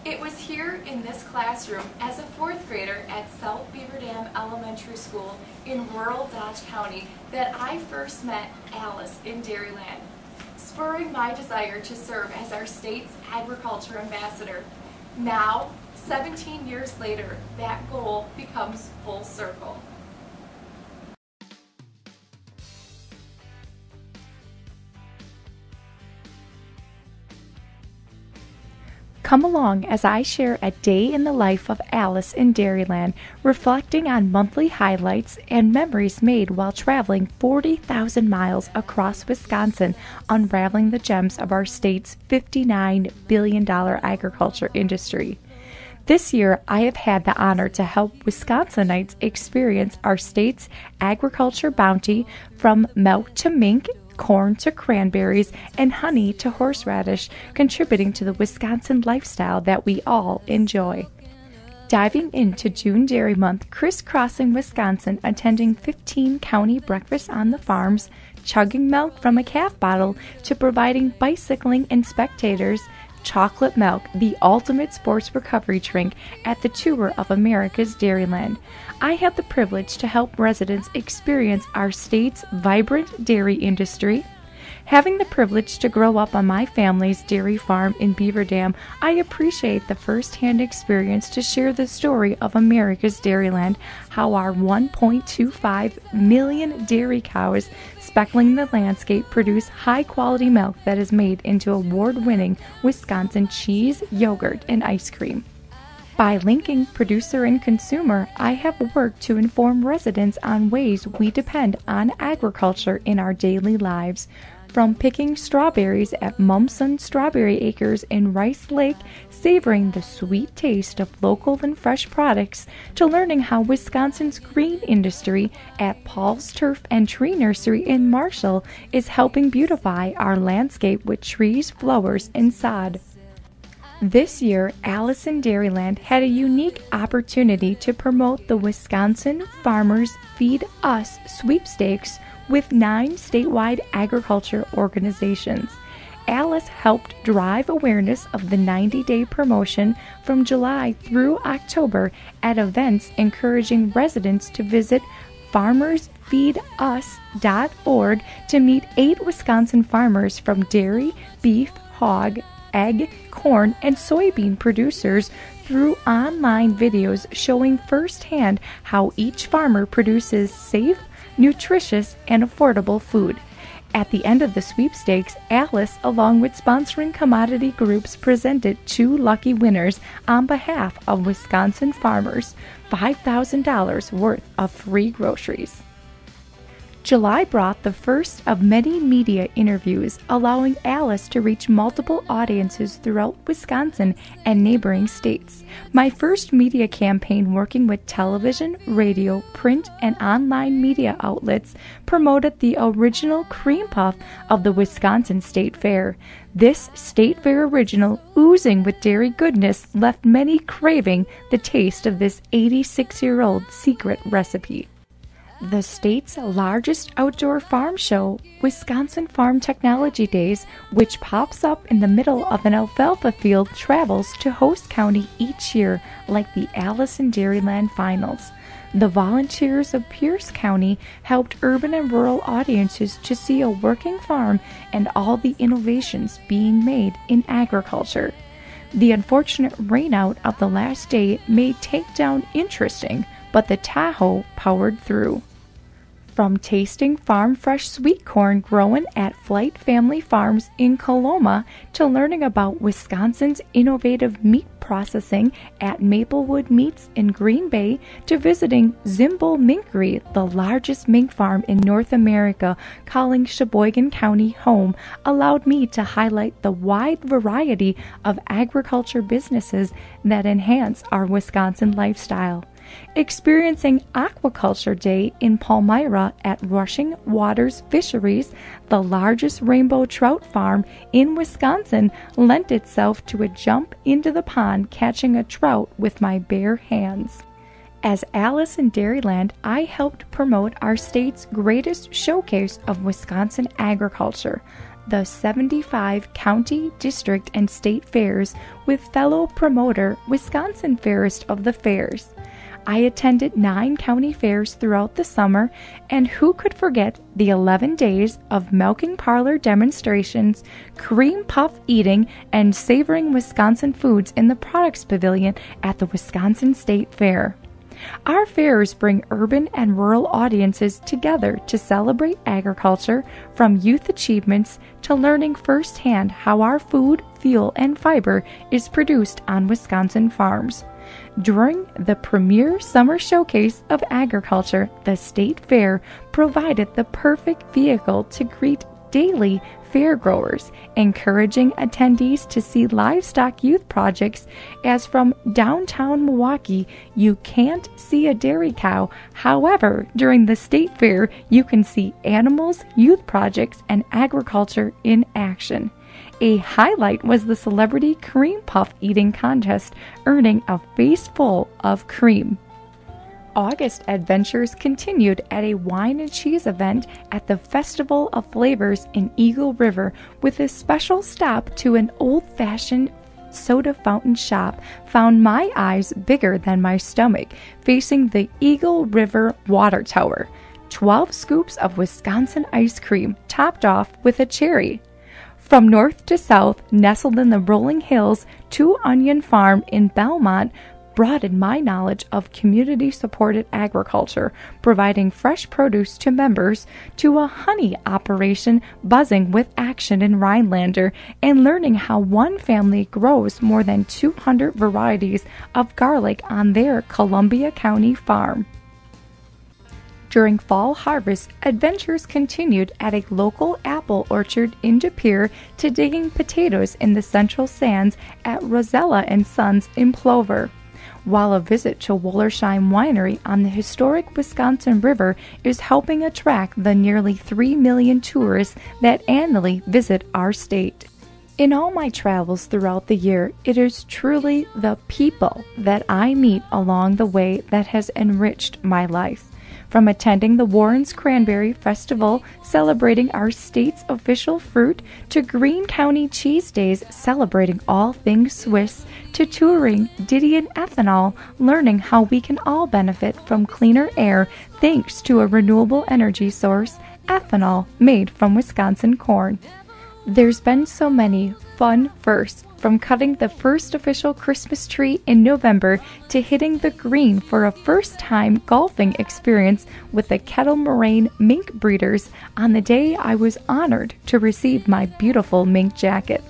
It was here in this classroom as a fourth grader at South Beaver Dam Elementary School in rural Dodge County that I first met Alice in Dairyland, spurring my desire to serve as our state's agriculture ambassador. Now, 17 years later, that goal becomes full circle. Come along as I share a day in the life of Alice in Dairyland, reflecting on monthly highlights and memories made while traveling 40,000 miles across Wisconsin, unraveling the gems of our state's $59 billion agriculture industry. This year, I have had the honor to help Wisconsinites experience our state's agriculture bounty, from milk to mink, corn to cranberries, and honey to horseradish, contributing to the Wisconsin lifestyle that we all enjoy. Diving into June Dairy Month, crisscrossing Wisconsin, attending 15 county breakfasts on the farms, chugging milk from a calf bottle, to providing bicycling and spectators chocolate milk, the ultimate sports recovery drink, at the tour of America's Dairyland. I had the privilege to help residents experience our state's vibrant dairy industry. Having the privilege to grow up on my family's dairy farm in Beaver Dam, I appreciate the first-hand experience to share the story of America's Dairyland, how our 1.25 million dairy cows speckling the landscape produce high-quality milk that is made into award-winning Wisconsin cheese, yogurt, and ice cream. By linking producer and consumer, I have worked to inform residents on ways we depend on agriculture in our daily lives. From picking strawberries at Mumson Strawberry Acres in Rice Lake, savoring the sweet taste of local and fresh products, to learning how Wisconsin's green industry at Paul's Turf and Tree Nursery in Marshall is helping beautify our landscape with trees, flowers, and sod. This year, Alice in Dairyland had a unique opportunity to promote the Wisconsin Farmers Feed Us sweepstakes with 9 statewide agriculture organizations. Alice helped drive awareness of the 90-day promotion from July through October at events, encouraging residents to visit farmersfeedus.org to meet 8 Wisconsin farmers from dairy, beef, hog, egg, corn, and soybean producers through online videos showing firsthand how each farmer produces safe, nutritious, and affordable food. At the end of the sweepstakes, Alice, along with sponsoring commodity groups, presented 2 lucky winners on behalf of Wisconsin farmers $5,000 worth of free groceries. July brought the first of many media interviews, allowing Alice to reach multiple audiences throughout Wisconsin and neighboring states. My first media campaign, working with television, radio, print, and online media outlets, promoted the original cream puff of the Wisconsin State Fair. This State Fair original, oozing with dairy goodness, left many craving the taste of this 86-year-old secret recipe. The state's largest outdoor farm show, Wisconsin Farm Technology Days, which pops up in the middle of an alfalfa field, travels to host county each year, like the Alice in Dairyland Finals. The volunteers of Pierce County helped urban and rural audiences to see a working farm and all the innovations being made in agriculture. The unfortunate rainout of the last day made takedown interesting, but the Tahoe powered through. From tasting farm-fresh sweet corn grown at Flight Family Farms in Coloma, to learning about Wisconsin's innovative meat processing at Maplewood Meats in Green Bay, to visiting Zimble Minkery, the largest mink farm in North America, calling Sheboygan County home, allowed me to highlight the wide variety of agriculture businesses that enhance our Wisconsin lifestyle. Experiencing Aquaculture Day in Palmyra at Rushing Waters Fisheries, the largest rainbow trout farm in Wisconsin, lent itself to a jump into the pond catching a trout with my bare hands. As Alice in Dairyland, I helped promote our state's greatest showcase of Wisconsin agriculture, the 75 county, district, and state fairs with fellow promoter Wisconsin Fairist of the Fairs. I attended 9 county fairs throughout the summer, and who could forget the 11 days of milking parlor demonstrations, cream puff eating, and savoring Wisconsin foods in the Products Pavilion at the Wisconsin State Fair. Our fairs bring urban and rural audiences together to celebrate agriculture, from youth achievements to learning firsthand how our food, fuel, and fiber is produced on Wisconsin farms. During the premier summer showcase of agriculture, the State Fair provided the perfect vehicle to greet daily fair growers, encouraging attendees to see livestock youth projects, as from downtown Milwaukee, you can't see a dairy cow. However, during the State Fair, you can see animals, youth projects, and agriculture in action. A highlight was the celebrity cream puff eating contest, earning a face full of cream. August adventures continued at a wine and cheese event at the Festival of Flavors in Eagle River, with a special stop to an old-fashioned soda fountain shop found my eyes bigger than my stomach, facing the Eagle River Water Tower. 12 scoops of Wisconsin ice cream, topped off with a cherry. From north to south, nestled in the rolling hills, Two Onion Farm in Belmont broadened my knowledge of community-supported agriculture, providing fresh produce to members, to a honey operation buzzing with action in Rhinelander, and learning how one family grows more than 200 varieties of garlic on their Columbia County farm. During fall harvest, adventures continued at a local apple orchard in De Pere to digging potatoes in the Central Sands at Rosella & Sons in Plover, while a visit to Wollersheim Winery on the historic Wisconsin River is helping attract the nearly 3 million tourists that annually visit our state. In all my travels throughout the year, it is truly the people that I meet along the way that has enriched my life. From attending the Warren's Cranberry Festival, celebrating our state's official fruit, to Greene County Cheese Days, celebrating all things Swiss, to touring Didion Ethanol, learning how we can all benefit from cleaner air thanks to a renewable energy source, ethanol made from Wisconsin corn. There's been so many fun firsts, from cutting the first official Christmas tree in November to hitting the green for a first-time golfing experience with the Kettle Moraine mink breeders on the day I was honored to receive my beautiful mink jacket.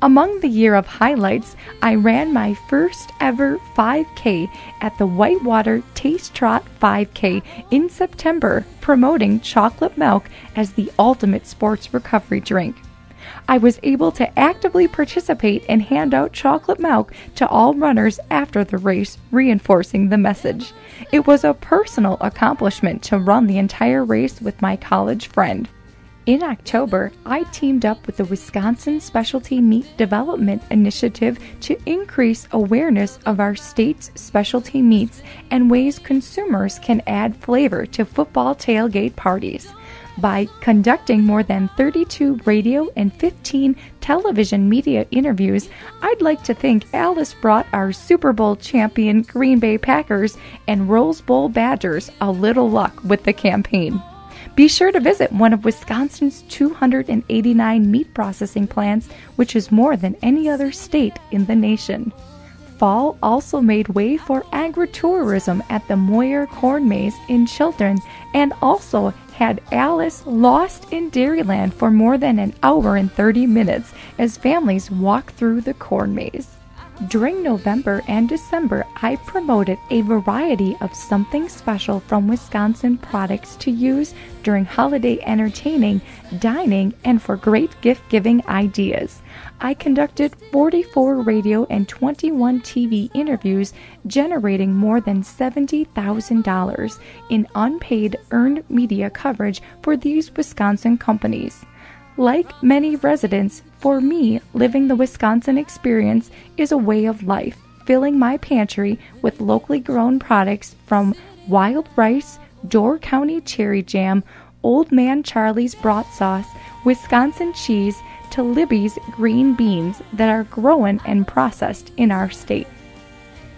Among the year of highlights, I ran my first ever 5K at the Whitewater Taste Trot 5K in September, promoting chocolate milk as the ultimate sports recovery drink. I was able to actively participate and hand out chocolate milk to all runners after the race, reinforcing the message. It was a personal accomplishment to run the entire race with my college friend. In October, I teamed up with the Wisconsin Specialty Meat Development Initiative to increase awareness of our state's specialty meats and ways consumers can add flavor to football tailgate parties. By conducting more than 32 radio and 15 television media interviews, I'd like to think Alice brought our Super Bowl champion Green Bay Packers and Rose Bowl Badgers a little luck with the campaign. Be sure to visit one of Wisconsin's 289 meat processing plants, which is more than any other state in the nation. Fall also made way for agritourism at the Moyer Corn Maze in Chilton, and also had Alice lost in Dairyland for more than an hour and 30 minutes as families walk through the corn maze. During November and December, I promoted a variety of something special from Wisconsin products to use during holiday entertaining, dining, and for great gift-giving ideas. I conducted 44 radio and 21 TV interviews, generating more than $70,000 in unpaid earned media coverage for these Wisconsin companies. Like many residents, for me, living the Wisconsin experience is a way of life, filling my pantry with locally grown products from wild rice, Door County cherry jam, Old Man Charlie's brat sauce, Wisconsin cheese, to Libby's green beans that are grown and processed in our state.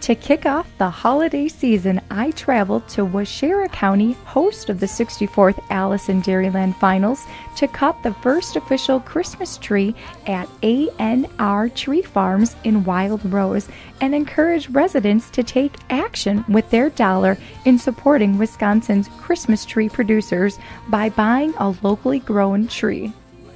To kick off the holiday season, I traveled to Washoe County, host of the 64th Alice in Dairyland Finals, to cut the first official Christmas tree at A&R Tree Farms in Wild Rose and encourage residents to take action with their dollar in supporting Wisconsin's Christmas tree producers by buying a locally grown tree.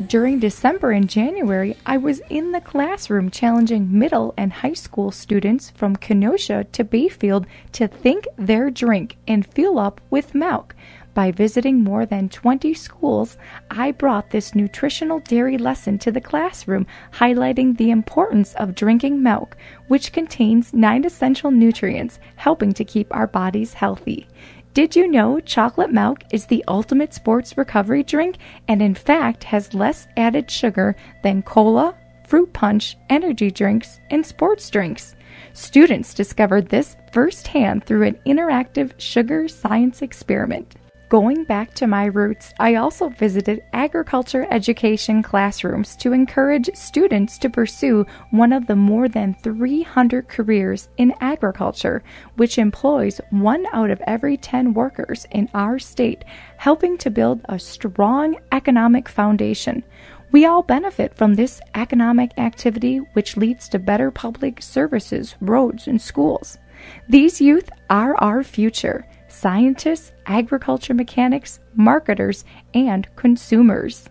During December and January, I was in the classroom challenging middle and high school students from Kenosha to Bayfield to think their drink and fill up with milk. By visiting more than 20 schools, I brought this nutritional dairy lesson to the classroom, highlighting the importance of drinking milk, which contains 9 essential nutrients, helping to keep our bodies healthy. Did you know chocolate milk is the ultimate sports recovery drink and in fact has less added sugar than cola, fruit punch, energy drinks, and sports drinks? Students discovered this firsthand through an interactive sugar science experiment. Going back to my roots, I also visited agriculture education classrooms to encourage students to pursue one of the more than 300 careers in agriculture, which employs 1 out of every 10 workers in our state, helping to build a strong economic foundation. We all benefit from this economic activity, which leads to better public services, roads, and schools. These youth are our future. Scientists, agriculture mechanics, marketers, and consumers.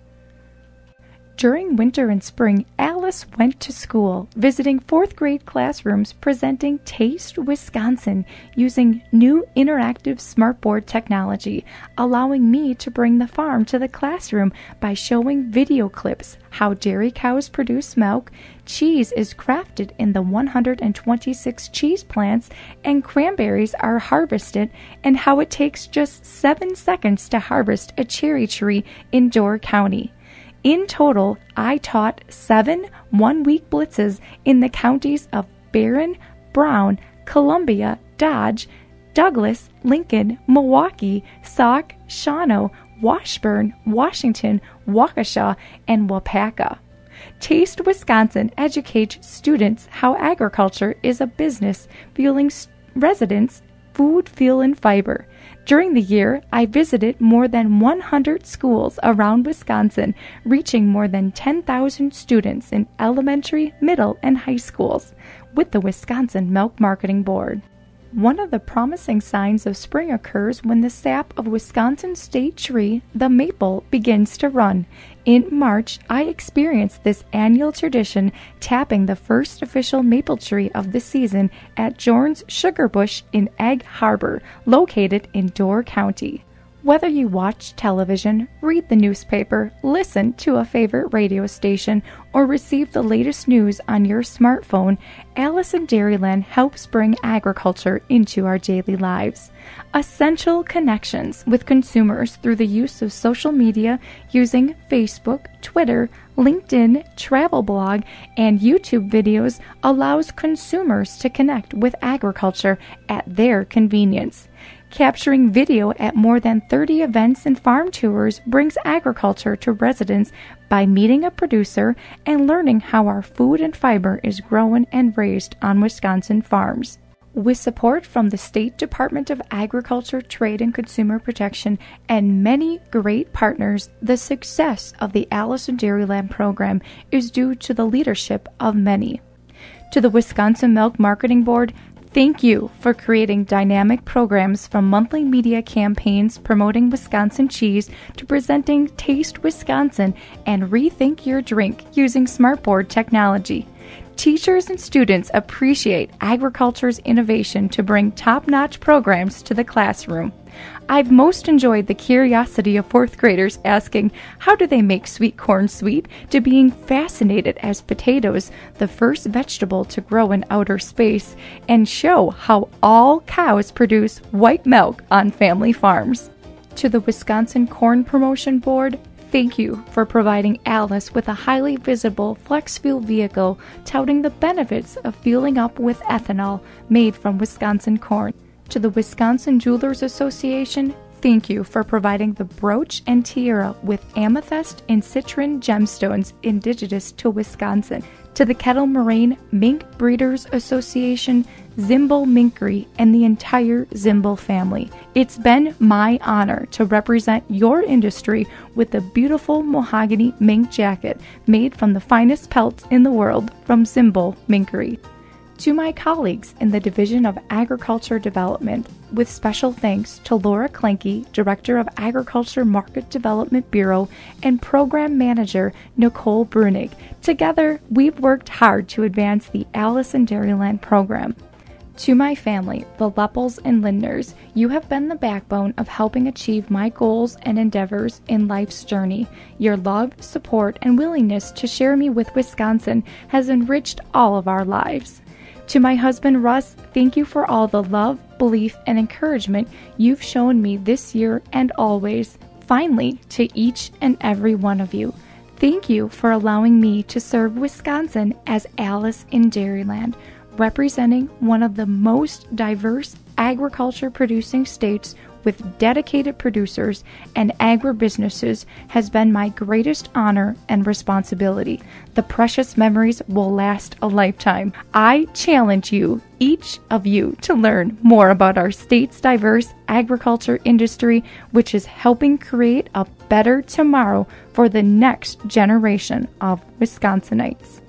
During winter and spring, Alice went to school, visiting 4th grade classrooms presenting Taste Wisconsin using new interactive smartboard technology, allowing me to bring the farm to the classroom by showing video clips how dairy cows produce milk, cheese is crafted in the 126 cheese plants, and cranberries are harvested, and how it takes just 7 seconds to harvest a cherry tree in Door County. In total, I taught 7 one-week blitzes in the counties of Barron, Brown, Columbia, Dodge, Douglas, Lincoln, Milwaukee, Sauk, Shawano, Washburn, Washington, Waukesha, and Wapaka. Taste Wisconsin educates students how agriculture is a business, fueling residents food, fuel, and fiber. During the year, I visited more than 100 schools around Wisconsin, reaching more than 10,000 students in elementary, middle, and high schools with the Wisconsin Milk Marketing Board. One of the promising signs of spring occurs when the sap of Wisconsin's state tree, the maple, begins to run. In March, I experienced this annual tradition, tapping the first official maple tree of the season at Jorn's Sugar Bush in Egg Harbor, located in Door County. Whether you watch television, read the newspaper, listen to a favorite radio station, or receive the latest news on your smartphone, Alice in Dairyland helps bring agriculture into our daily lives. Essential connections with consumers through the use of social media using Facebook, Twitter, LinkedIn, travel blog, and YouTube videos allows consumers to connect with agriculture at their convenience. Capturing video at more than 30 events and farm tours brings agriculture to residents by meeting a producer and learning how our food and fiber is grown and raised on Wisconsin farms. With support from the State Department of Agriculture, Trade, and Consumer Protection and many great partners, the success of the Alice in Dairyland program is due to the leadership of many. To the Wisconsin Milk Marketing Board, thank you for creating dynamic programs from monthly media campaigns promoting Wisconsin cheese to presenting Taste Wisconsin and Rethink Your Drink using smartboard technology. Teachers and students appreciate agriculture's innovation to bring top-notch programs to the classroom. I've most enjoyed the curiosity of 4th graders asking, how do they make sweet corn sweet, to being fascinated as potatoes, the first vegetable to grow in outer space, and show how all cows produce white milk on family farms. To the Wisconsin Corn Promotion Board, thank you for providing Alice with a highly visible flex fuel vehicle touting the benefits of fueling up with ethanol made from Wisconsin corn. To the Wisconsin Jewelers Association, thank you for providing the brooch and tiara with amethyst and citron gemstones indigenous to Wisconsin. To the Kettle Moraine Mink Breeders Association, Zimble Minkery, and the entire Zimble family. It's been my honor to represent your industry with the beautiful mahogany mink jacket made from the finest pelts in the world from Zimble Minkery. To my colleagues in the Division of Agriculture Development, with special thanks to Laura Klenke, Director of Agriculture Market Development Bureau, and Program Manager Nicole Brunig. Together, we've worked hard to advance the Alice in Dairyland program. To my family, the Leppels and Lindners, you have been the backbone of helping achieve my goals and endeavors in life's journey. Your love, support, and willingness to share me with Wisconsin has enriched all of our lives. To my husband, Russ, thank you for all the love, belief, and encouragement you've shown me this year and always. Finally, to each and every one of you, thank you for allowing me to serve Wisconsin as Alice in Dairyland, representing one of the most diverse agriculture-producing states with dedicated producers and agribusinesses has been my greatest honor and responsibility. The precious memories will last a lifetime. I challenge you, each of you, to learn more about our state's diverse agriculture industry, which is helping create a better tomorrow for the next generation of Wisconsinites.